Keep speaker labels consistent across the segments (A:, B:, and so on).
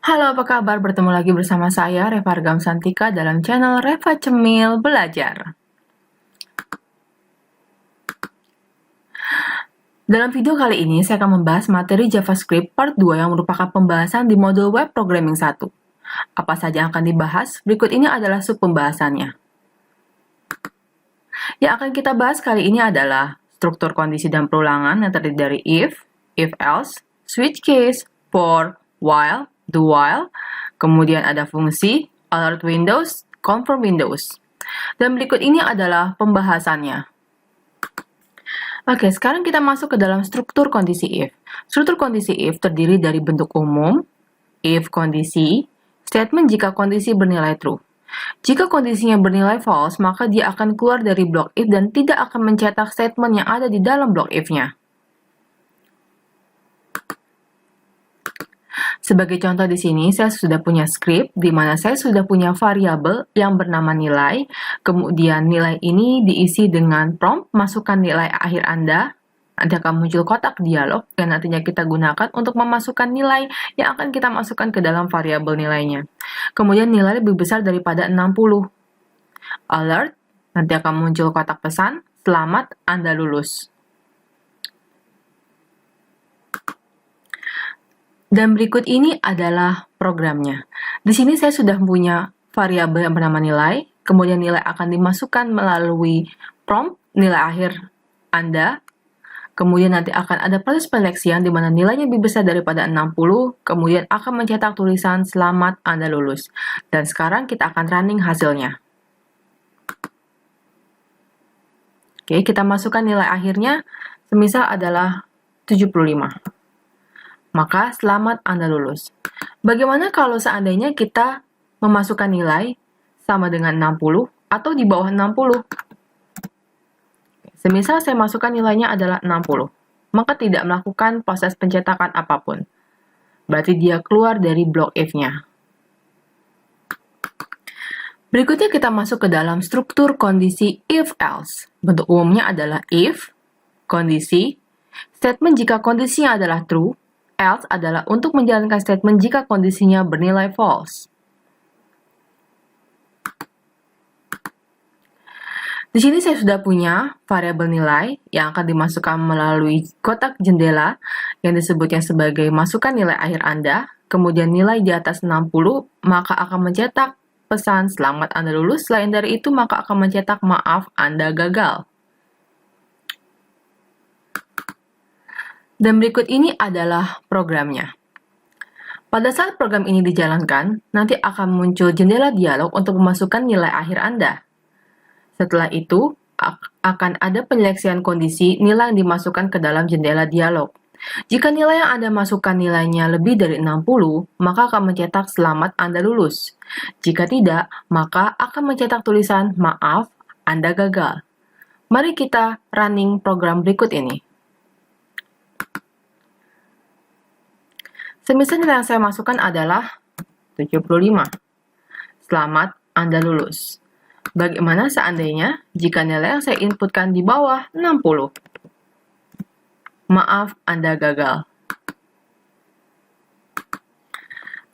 A: Halo, apa kabar? Bertemu lagi bersama saya, Reva Argam Santika, dalam channel Reva Cemil Belajar. Dalam video kali ini, saya akan membahas materi JavaScript Part 2 yang merupakan pembahasan di modul Web Programming 1. Apa saja yang akan dibahas? Berikut ini adalah sub-pembahasannya. Yang akan kita bahas kali ini adalah struktur kondisi dan perulangan yang terdiri dari if else, switch case, for, while, do while, kemudian ada fungsi, alert windows, confirm windows. Dan berikut ini adalah pembahasannya. Oke, sekarang kita masuk ke dalam struktur kondisi if. Struktur kondisi if terdiri dari bentuk umum, if kondisi, statement jika kondisi bernilai true. Jika kondisinya bernilai false, maka dia akan keluar dari blok if dan tidak akan mencetak statement yang ada di dalam blok if-nya. Sebagai contoh di sini, saya sudah punya script di mana saya sudah punya variabel yang bernama nilai. Kemudian nilai ini diisi dengan prompt, masukkan nilai akhir Anda. Nanti akan muncul kotak dialog yang nantinya kita gunakan untuk memasukkan nilai yang akan kita masukkan ke dalam variabel nilainya. Kemudian nilai lebih besar daripada 60. Alert, nanti akan muncul kotak pesan, selamat Anda lulus. Dan berikut ini adalah programnya. Di sini saya sudah punya variabel yang bernama nilai, kemudian nilai akan dimasukkan melalui prompt nilai akhir Anda, kemudian nanti akan ada proses penyeleksian di mana nilainya lebih besar daripada 60, kemudian akan mencetak tulisan selamat Anda lulus. Dan sekarang kita akan running hasilnya. Oke, kita masukkan nilai akhirnya, semisal adalah 75. Maka selamat Anda lulus. Bagaimana kalau seandainya kita memasukkan nilai sama dengan 60 atau di bawah 60? Semisal saya masukkan nilainya adalah 60, maka tidak melakukan proses pencetakan apapun. Berarti dia keluar dari blok if-nya. Berikutnya kita masuk ke dalam struktur kondisi if-else. Bentuk umumnya adalah if, kondisi, statement jika kondisinya adalah true, else adalah untuk menjalankan statement jika kondisinya bernilai false. Di sini saya sudah punya variabel nilai yang akan dimasukkan melalui kotak jendela yang disebutnya sebagai masukkan nilai akhir Anda, kemudian nilai di atas 60, maka akan mencetak pesan selamat Anda lulus, selain dari itu maka akan mencetak maaf Anda gagal. Dan berikut ini adalah programnya. Pada saat program ini dijalankan, nanti akan muncul jendela dialog untuk memasukkan nilai akhir Anda. Setelah itu, akan ada penyeleksian kondisi nilai yang dimasukkan ke dalam jendela dialog. Jika nilai yang Anda masukkan nilainya lebih dari 60, maka akan mencetak selamat Anda lulus. Jika tidak, maka akan mencetak tulisan maaf Anda gagal. Mari kita running program berikut ini. Semisal nilai yang saya masukkan adalah 75. Selamat Anda lulus. Bagaimana seandainya jika nilai yang saya inputkan di bawah 60? Maaf, Anda gagal.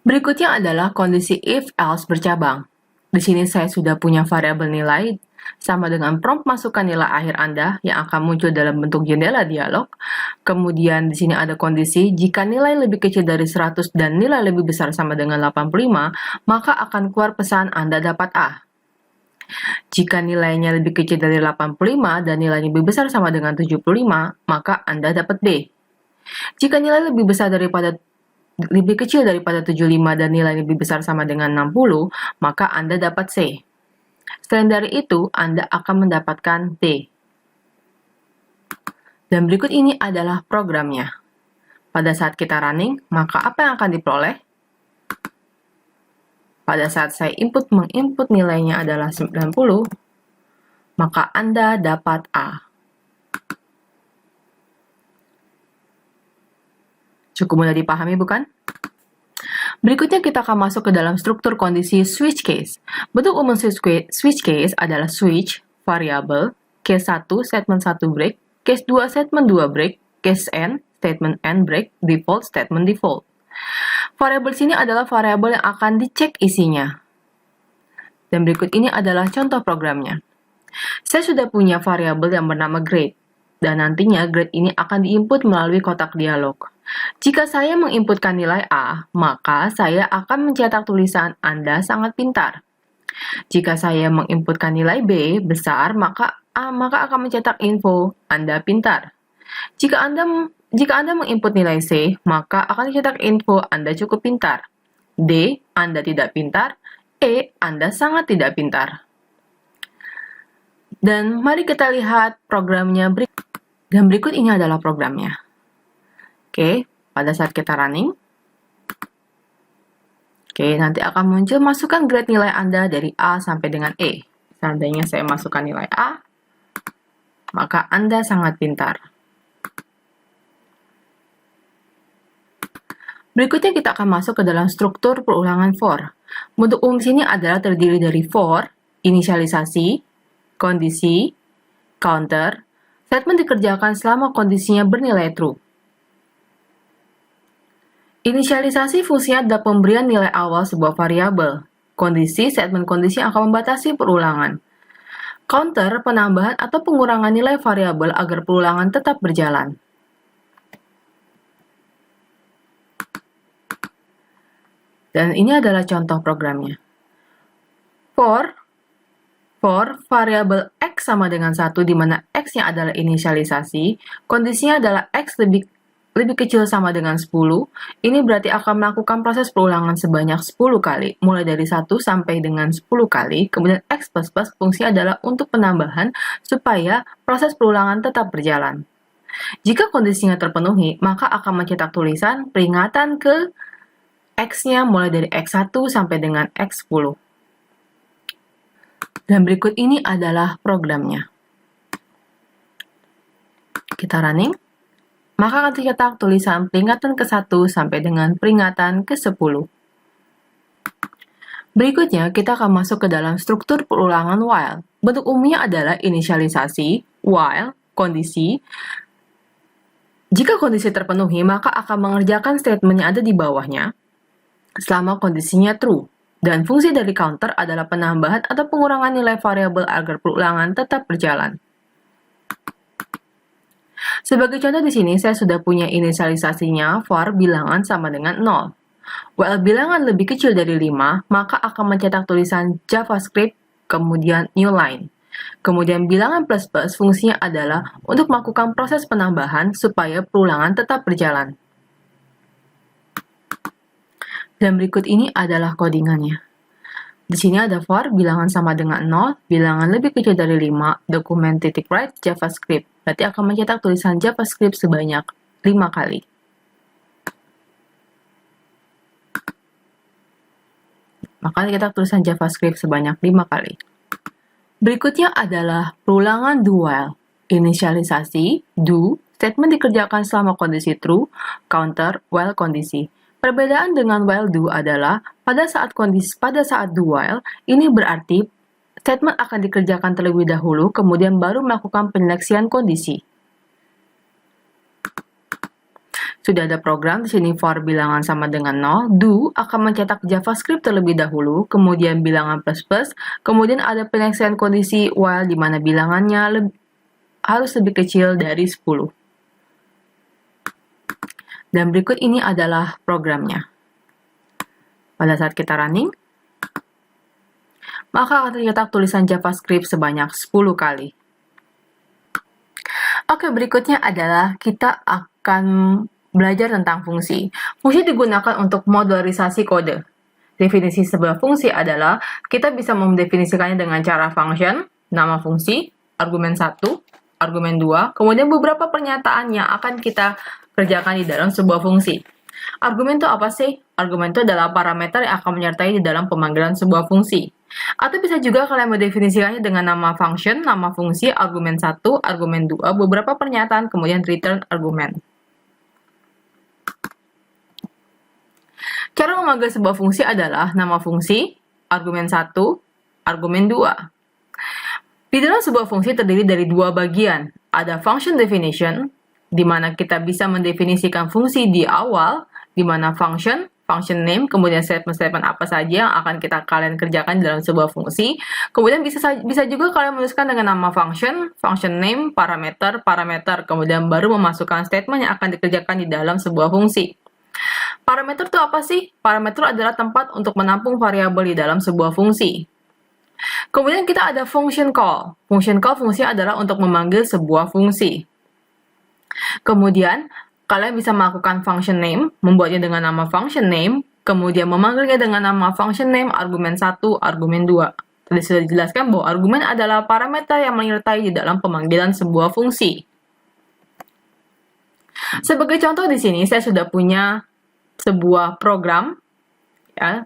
A: Berikutnya adalah kondisi if-else bercabang. Di sini saya sudah punya variabel nilai sama dengan prompt masukkan nilai akhir Anda yang akan muncul dalam bentuk jendela dialog. Kemudian di sini ada kondisi jika nilai lebih kecil dari 100 dan nilai lebih besar sama dengan 85, maka akan keluar pesan Anda dapat A. Jika nilainya lebih kecil dari 85 dan nilainya lebih besar sama dengan 75, maka Anda dapat B. Jika nilai lebih kecil daripada 75 dan nilai lebih besar sama dengan 60, maka Anda dapat C. Selain dari itu, Anda akan mendapatkan D. Dan berikut ini adalah programnya. Pada saat kita running, maka apa yang akan diperoleh? Pada saat saya menginput nilainya adalah 90, maka Anda dapat A. Cukup mudah dipahami, bukan? Berikutnya kita akan masuk ke dalam struktur kondisi switch case. Bentuk umum switch case adalah switch, variabel, case 1, statement 1 break, case 2, statement 2 break, case n, statement n break, default, statement default. Variabel sini adalah variabel yang akan dicek isinya. Dan berikut ini adalah contoh programnya. Saya sudah punya variabel yang bernama grade, dan nantinya grade ini akan diinput melalui kotak dialog. Jika saya menginputkan nilai A, maka saya akan mencetak tulisan Anda sangat pintar. Jika saya menginputkan nilai B besar, maka akan mencetak info Anda pintar. Jika Anda menginput nilai C, maka akan dicetak info Anda cukup pintar. D, Anda tidak pintar. E, Anda sangat tidak pintar. Dan mari kita lihat programnya berikut. Dan berikut ini adalah programnya. Oke, pada saat kita running, nanti akan muncul masukkan grade nilai Anda dari A sampai dengan E. Seandainya saya masukkan nilai A, maka Anda sangat pintar. Berikutnya kita akan masuk ke dalam struktur perulangan for. Bentuk umum sini adalah terdiri dari for, inisialisasi, kondisi, counter, statement dikerjakan selama kondisinya bernilai true. Inisialisasi fungsinya adalah pemberian nilai awal sebuah variabel. Kondisi, statement kondisi akan membatasi perulangan. Counter, penambahan atau pengurangan nilai variabel agar perulangan tetap berjalan. Dan ini adalah contoh programnya. For variabel X sama dengan 1 di mana X-nya adalah inisialisasi, kondisinya adalah X lebih kecil sama dengan 10, ini berarti akan melakukan proses perulangan sebanyak 10 kali, mulai dari 1 sampai dengan 10 kali, kemudian X++ fungsinya adalah untuk penambahan supaya proses perulangan tetap berjalan. Jika kondisinya terpenuhi, maka akan mencetak tulisan peringatan ke X-nya mulai dari X1 sampai dengan X10. Dan berikut ini adalah programnya. Kita running. Maka akan tercetak tulisan peringatan ke-1 sampai dengan peringatan ke-10. Berikutnya, kita akan masuk ke dalam struktur perulangan while. Bentuk umumnya adalah inisialisasi, while, kondisi. Jika kondisi terpenuhi, maka akan mengerjakan statement yang ada di bawahnya selama kondisinya true. Dan fungsi dari counter adalah penambahan atau pengurangan nilai variabel agar perulangan tetap berjalan. Sebagai contoh di sini, saya sudah punya inisialisasinya for bilangan sama dengan 0. While bilangan lebih kecil dari 5, maka akan mencetak tulisan JavaScript, kemudian new line. Kemudian bilangan plus plus fungsinya adalah untuk melakukan proses penambahan supaya perulangan tetap berjalan. Dan berikut ini adalah codingannya. Di sini ada for, bilangan sama dengan 0, bilangan lebih kecil dari 5, dokumen titik write, JavaScript. Berarti akan mencetak tulisan JavaScript sebanyak 5 kali. Maka kita tulisan JavaScript sebanyak 5 kali. Berikutnya adalah perulangan do while. Inisialisasi, do, statement dikerjakan selama kondisi true, counter, while kondisi. Perbedaan dengan while do adalah pada saat do while, ini berarti statement akan dikerjakan terlebih dahulu, kemudian baru melakukan penyeleksian kondisi. Sudah ada program di sini for bilangan sama dengan 0, do akan mencetak JavaScript terlebih dahulu, kemudian bilangan plus plus, kemudian ada penyeleksian kondisi while di mana bilangannya harus lebih kecil dari 10. Dan berikut ini adalah programnya. Pada saat kita running, maka akan tercetak tulisan JavaScript sebanyak 10 kali. Oke, berikutnya adalah kita akan belajar tentang fungsi. Fungsi digunakan untuk modularisasi kode. Definisi sebuah fungsi adalah kita bisa mendefinisikannya dengan cara function, nama fungsi, argumen 1, argumen 2, kemudian beberapa pernyataan yang akan kita kerjakan di dalam sebuah fungsi. Argumen itu apa sih? Argumen itu adalah parameter yang akan menyertai di dalam pemanggilan sebuah fungsi. Atau bisa juga kalian mendefinisikannya dengan nama function, nama fungsi, argumen 1, argumen 2, beberapa pernyataan, kemudian return argumen. Cara memanggil sebuah fungsi adalah nama fungsi, argumen 1, argumen 2. Di dalam sebuah fungsi terdiri dari dua bagian. Ada function definition, di mana kita bisa mendefinisikan fungsi di awal, di mana function function name, kemudian statement-statement apa saja yang akan kalian kerjakan dalam sebuah fungsi. Kemudian bisa juga kalian menuliskan dengan nama function name, parameter, kemudian baru memasukkan statement yang akan dikerjakan di dalam sebuah fungsi. Parameter itu apa sih? Parameter adalah tempat untuk menampung variabel di dalam sebuah fungsi. Kemudian kita ada function call. Function call fungsinya adalah untuk memanggil sebuah fungsi. Kemudian, kalian bisa melakukan function name, membuatnya dengan nama function name, kemudian memanggilnya dengan nama function name argumen 1, argumen 2. Tadi sudah dijelaskan bahwa argumen adalah parameter yang menyertai di dalam pemanggilan sebuah fungsi. Sebagai contoh di sini, saya sudah punya sebuah program, ya,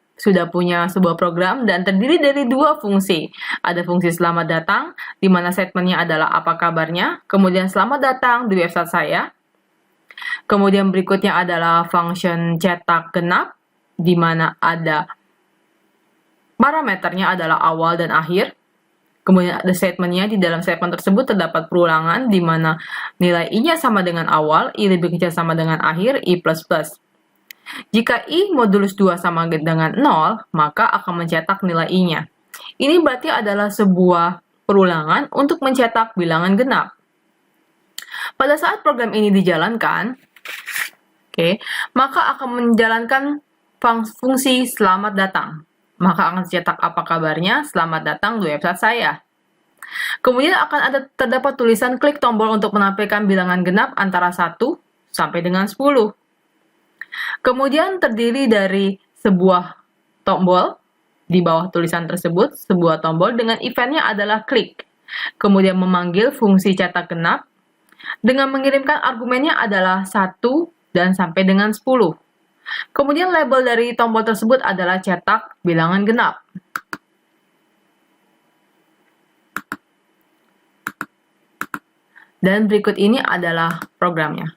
A: dan terdiri dari dua fungsi. Ada fungsi selamat datang, di mana statementnya adalah apa kabarnya, kemudian selamat datang di website saya. Kemudian berikutnya adalah function cetak genap, di mana ada parameternya adalah awal dan akhir. Kemudian ada statementnya, di dalam statement tersebut terdapat perulangan, di mana nilai I-nya sama dengan awal, I lebih kecil sama dengan akhir, I++. Jika I modulus 2 sama dengan 0, maka akan mencetak nilai I-nya. Ini berarti adalah sebuah perulangan untuk mencetak bilangan genap. Pada saat program ini dijalankan, maka akan menjalankan fungsi selamat datang. Maka akan cetak apa kabarnya, selamat datang di website saya. Kemudian akan terdapat tulisan klik tombol untuk menampilkan bilangan genap antara 1 sampai dengan 10. Kemudian terdiri dari sebuah tombol di bawah tulisan tersebut, sebuah tombol dengan eventnya adalah klik. Kemudian memanggil fungsi cetak genap dengan mengirimkan argumennya adalah 1 dan sampai dengan 10. Kemudian label dari tombol tersebut adalah cetak bilangan genap. Dan berikut ini adalah programnya.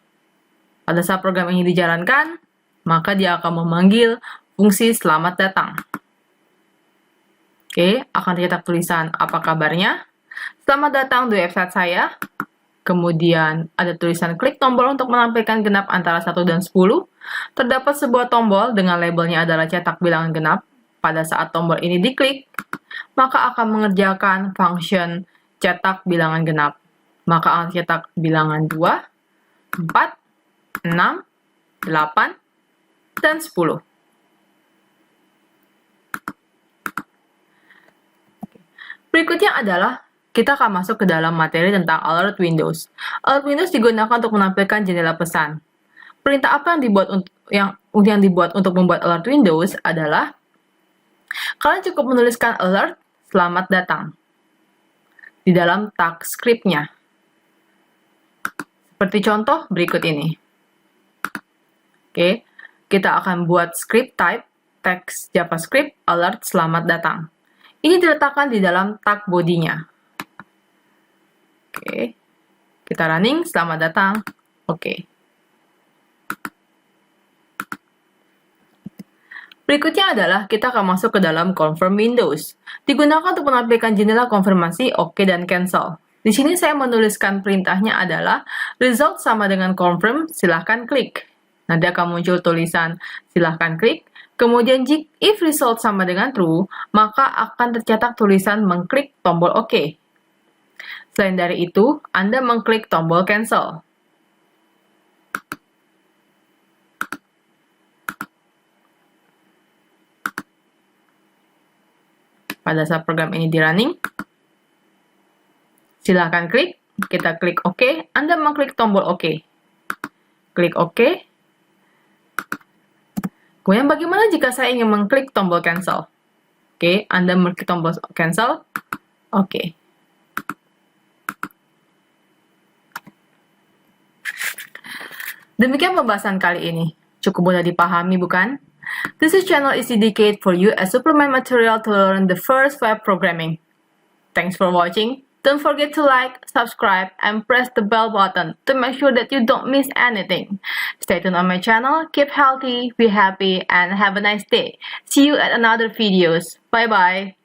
A: Pada saat program ini dijalankan, maka dia akan memanggil fungsi selamat datang. Akan tercetak tulisan apa kabarnya, selamat datang di website saya. Kemudian ada tulisan klik tombol untuk menampilkan genap antara 1 dan 10. Terdapat sebuah tombol dengan labelnya adalah cetak bilangan genap. Pada saat tombol ini diklik, maka akan mengerjakan function cetak bilangan genap. Maka akan cetak bilangan 2, 4, 6, 8, dan 10. Berikutnya adalah kita akan masuk ke dalam materi tentang alert windows. Alert windows digunakan untuk menampilkan jendela pesan. Perintah apa yang dibuat untuk membuat alert windows adalah kalian cukup menuliskan alert selamat datang di dalam tag script-nya. Seperti contoh berikut ini. Kita akan buat script type text JavaScript alert selamat datang. Ini diletakkan di dalam tag body-nya. Kita running, selamat datang. Berikutnya adalah kita akan masuk ke dalam confirm windows. Digunakan untuk menampilkan jendela konfirmasi OK dan cancel. Di sini saya menuliskan perintahnya adalah result sama dengan confirm, silahkan klik. Nanti akan muncul tulisan silahkan klik. Kemudian if result sama dengan true, maka akan tercetak tulisan mengklik tombol OK. Selain dari itu, Anda mengklik tombol cancel. Pada saat program ini di running, silahkan klik, kita klik OK, Anda mengklik tombol OK. Klik OK. Kemudian bagaimana jika saya ingin mengklik tombol cancel? Anda mengklik tombol cancel. Demikian pembahasan kali ini. Cukup mudah dipahami, bukan? This channel is dedicated for you as supplement material to learn the first web programming. Thanks for watching. Don't forget to like, subscribe, and press the bell button to make sure that you don't miss anything. Stay tuned on my channel, keep healthy, be happy, and have a nice day. See you at another videos. Bye-bye.